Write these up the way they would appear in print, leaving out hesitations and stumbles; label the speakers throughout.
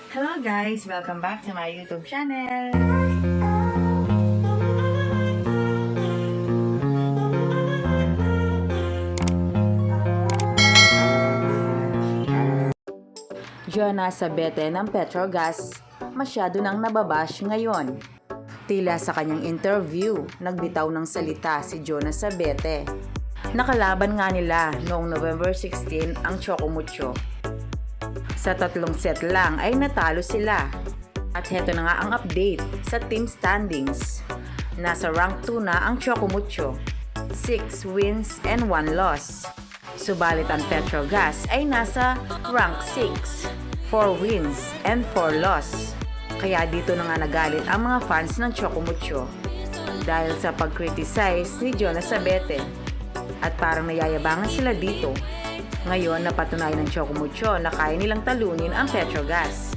Speaker 1: Hello guys! Welcome back to my YouTube channel! Jonah Sabete ng Petrogas masyado nang nababash ngayon. Tila sa kanyang interview, nagbitaw ng salita si Jonah Sabete. Nakalaban nga nila noong November 16 ang Chocomucho. Sa 3 set lang ay natalo sila. At heto na nga ang update sa team standings. Nasa rank 2 na ang Chocomucho, 6 wins and 1 loss. Subalit ang Petrogas ay nasa rank 6, 4 wins and 4 loss. Kaya dito na nga nagalit ang mga fans ng Chocomucho dahil sa pag-criticize ni Jonah Sabete. At parang nayayabangan sila dito. Ngayon napatunayan ng Chocomucho na kaya nilang talunin ang Petrogas.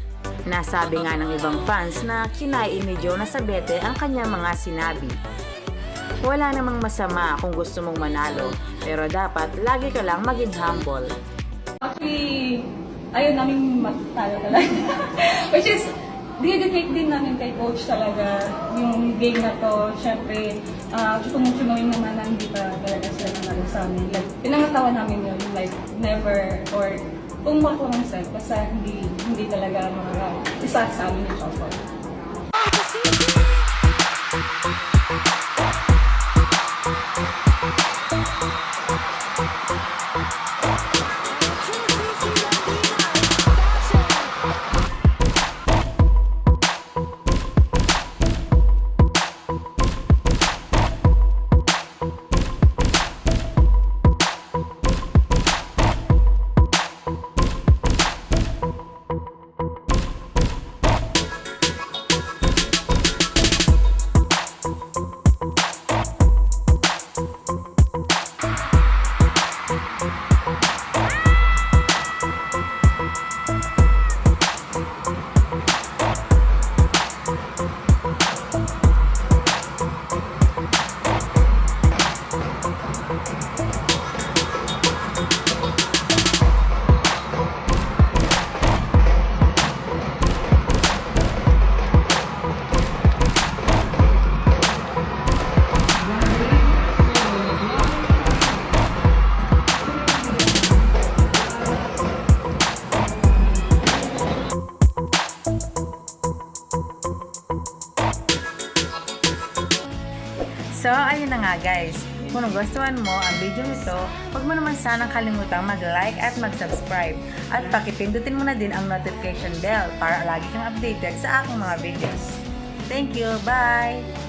Speaker 1: Nasabi nga ng ibang fans na kinain ni Jonah Sabete ang kanyang mga sinabi. Wala namang masama kung gusto mong manalo, pero dapat lagi ka lang maging humble.
Speaker 2: Actually, ayaw namin matalo talaga. Which is, dedicate din namin kay coach talaga yung game na to. Siyempre, tumutuloy naman na hindi pa talaga sila nanalo sa amin. Like, pinangatawa namin yun, like, never, or kung makurang set, basta hindi talaga isa sa amin ni Choco.
Speaker 1: So, ayun na nga guys. Kung nagustuhan mo ang video nito, huwag mo naman sanang kalimutang mag-like at mag-subscribe. At pakipindutin mo na din ang notification bell para lagi kang updated sa aking mga videos. Thank you! Bye!